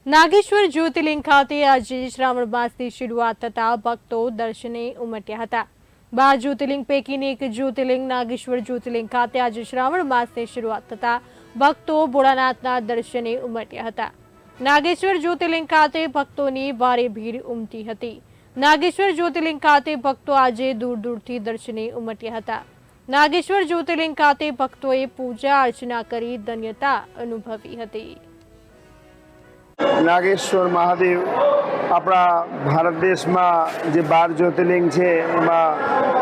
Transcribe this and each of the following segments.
નાગેશ્વર જ્યોતિર્લિંગ ખાતે આજે શ્રાવણ માસની શરૂઆત થતા ભક્તો દર્શને ઉમટ્યા હતા। 12 જ્યોતિર્લિંગ પૈકીની એક જ્યોતિર્લિંગ નાગેશ્વર જ્યોતિર્લિંગ ખાતે આજે શ્રાવણ માસની શરૂઆત થતા ભક્તો ભોળાનાથના દર્શને ઉમટ્યા હતા। નાગેશ્વર જ્યોતિર્લિંગ ખાતે ભક્તોની ભારે ભીડ ઉમટી હતી। નાગેશ્વર જ્યોતિર્લિંગ ખાતે ભક્તો આજે દૂર દૂરથી દર્શને ઉમટ્યા હતા। નાગેશ્વર જ્યોતિર્લિંગ ખાતે ભક્તોએ પૂજા અર્ચના કરી ધન્યતા અનુભવી હતી। नागेश्वर महादेव अपना भारत देश में जो 12 ज्योतिर्लिंग है एम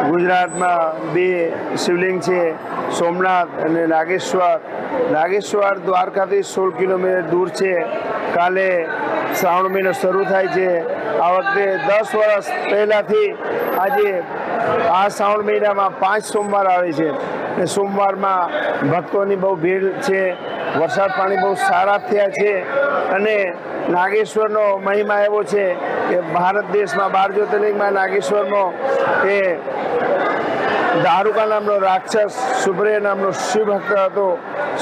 गुजरात में 2 शिवलिंग है, सोमनाथ और नागेश्वर द्वारका थी 16 किलोमीटर दूर है। काले श्रावण महीनो शुरू थाय छे। आ वखते 10 वर्ष पहला थी आज आ श्रावण महीना में 5 सोमवार आवे छे। सोमवार में भक्तों की बहुत भीड़ है। वरसाद पानी बहुत सारा थया छे अने नागेश्वरनो महिमा एवो छे कि भारत देश में 12 ज्योतिर्लिंग में नागेश्वरनो ए दारुका नामनो राक्षस सुब्रय नामनो शिव भक्त हतो।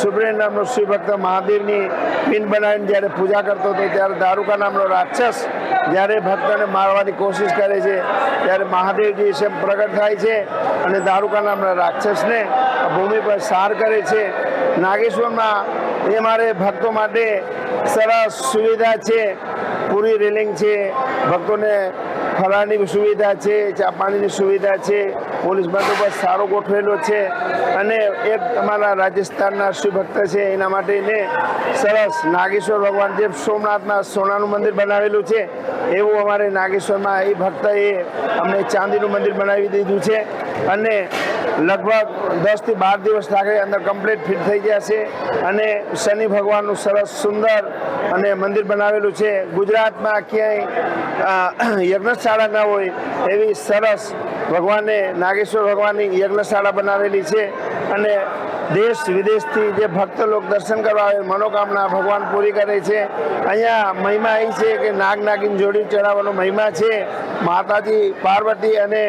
सुब्रय नामनो शिव भक्त महादेवनी पिंड बनावीने ज्यारे पूजा करतो हतो त्यारे दारुका नामनो राक्षस ज्यारे भक्तने मारवानी कोशिश करे छे त्यारे महादेवजी से प्रकट थाय छे अने दारुका नामना राक्षसने भूमि पर सार करे छे। नागेश्वर में ये मारे भक्तों माटे सरस सुविधा है। पूरी रेलिंग है, भक्तों ने फरानी सुविधा है, चा पानी की सुविधा है, पुलिस बंदोबस्त सारो गोठवेलो है। अने एक अमारा राजस्थान शिव भक्त है एना माटे ने सरस नागेश्वर भगवान जे सोमनाथ में सोनानु मंदिर बनावेलू है एवं अमारे नागेश्वर में ये भक्तए अमने चांदीनु मंदिर बनावी दीधुं है। अने लगभग 10 થી 12 दिवस लागे अंदर कम्प्लीट फिट थई जशे अने शनि भगवान सरस सुंदर अने मंदिर बनावेलू है। गुजरात में क्यांय यज्ञशाला न होय एवी सरस भगवाने नागेश्वर भगवान की यज्ञशाला बनावेली है। अने देश विदेश थी जे भक्त लोग दर्शन करवा आवे मनोकामना भगवान पूरी करे छे। अहींया महिमा ए छे कि नाग नागिन जोड़ी चढ़ावવાનો महिमा छे। माताजी पार्वती अने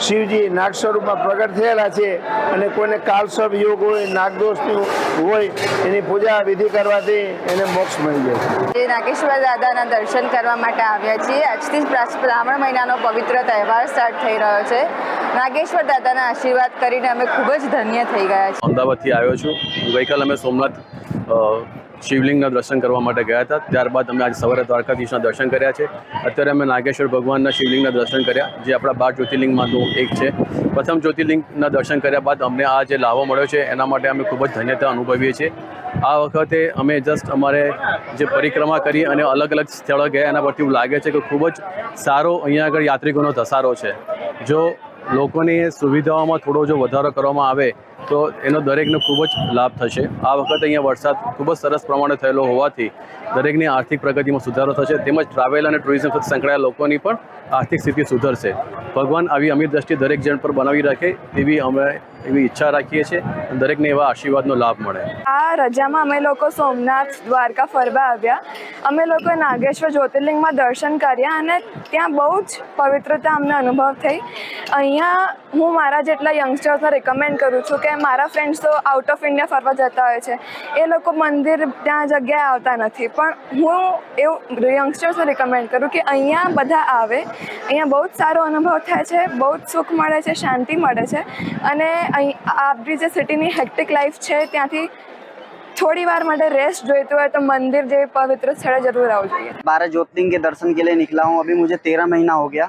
शिवजी नाग स्वरूप में प्रकट थयेला छे अने कोईने कालसर्प योग होय नागदोष होय एनी पूजा विधि करवाथी एने मोक्ष मळी जाय छे। नागेश्वर दादाना दर्शन करवा माटे आव्या छीए। आजथी श्रावण महीनानो पवित्र तहेवार स्टार्ट थई रह्यो छे। नागेश्वर दादाना आशीर्वाद करीने अमे खूब ज धन्य थई गया छे। अमदावादथी आव्यो छुं। गईकाल अमे सोमनाथ शिवलिंगना दर्शन करवा माटे गया था। त्यारबाद अमे आज सवारे द्वारकाधीशना दर्शन कर्या छे। अत्यारे अमे नागेश्वर भगवानना शिवलिंगना दर्शन कर्या जे आपणा 12 ज्योतिर्लिंगमांनुं एक छे। प्रथम ज्योतिर्लिंगना दर्शन कर्या बाद अમને આ જે લાવો મળ્યો છે એના માટે અમે ખૂબ જ ધન્યતા અનુભવીએ છીએ। આ વખતે અમે જસ્ટ અમારે જે પરિક્રમા કરી અને અલગ અલગ સ્થળો ગયા એના પરથી એવું લાગે છે કે ખૂબ જ સારો અહીંયા આગળ યાત્રિકોનો ધસારો છે। જો લોકોની સુવિધાઓમાં થોડો જો વધારો કરવામાં આવે તો એનો દરેકને ખૂબ જ લાભ થશે। આ વખતે અહીંયા વરસાદ ખૂબ જ સરસ પ્રમાણે થયેલો હોવાથી દરેકની આર્થિક પ્રગતિમાં સુધારો થશે તેમજ ટ્રાવેલ અને ટુરિઝમ સાથે સંકળાયેલા લોકોની પણ આર્થિક સ્થિતિ સુધરશે। ભગવાન આવી અમીર દ્રષ્ટિ દરેક જણ પર બનાવી રાખે તેવી અમે એવી ઈચ્છા રાખીએ છીએ અને દરેકને એવા આશીર્વાદનો લાભ મળે। આ રજામાં અમે લોકો સોમનાથ દ્વારકા ફરવા આવ્યા। અમે લોકો નાગેશ્વર જ્યોતિર્લિંગમાં દર્શન કર્યા અને ત્યાં બહુ જ પવિત્રતા અમને અનુભવ થઈ। અહીંયા હું મારા જેટલા યંગસ્ટર્સને રિકમેન્ડ કરું છું કે મારા ફ્રેન્ડ્સ તો આઉટ ઓફ ઇન્ડિયા ફરવા જતા હોય છે એ લોકો મંદિર ત્યાં જગ્યાએ આવતા નથી પણ હું એવું યંગસ્ટર્સને રિકમેન્ડ કરું કે અહીંયા બધા આવે। અહીંયા બહુ જ સારો અનુભવ થાય છે, બહુ જ સુખ મળે છે, શાંતિ મળે છે અને આપણી જે સિટીની હેક્ટિક લાઈફ છે ત્યાંથી थोड़ी बार માટે रेस्ट જોઈતું હોય તો મંદિર જેવી પવિત્ર સ્થળે જરૂર આવવું જોઈએ। 12 ज्योतिर्लिंग के दर्शन के लिए निकला हूँ। अभी मुझे 13 महीना हो गया।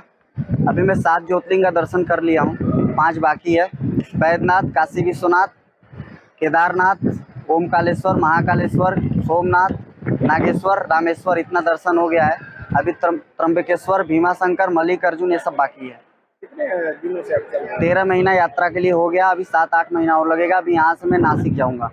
अभी मैं 7 ज्योतिर्लिंग का दर्शन कर लिया हूँ, 5 बाकी है। बैद्यनाथ, काशी विश्वनाथ, केदारनाथ, ओमकालेश्वर, महाकालेश्वर, सोमनाथ, नागेश्वर, रामेश्वर इतना दर्शन हो गया है। अभी त्र्यंबकेश्वर, भीमाशंकर, मल्लिकार्जुन ये सब बाकी है। 13 महीना यात्रा के लिए हो गया। अभी 7-8 महीना और लगेगा। अभी यहाँ से मैं नासिक जाऊँगा।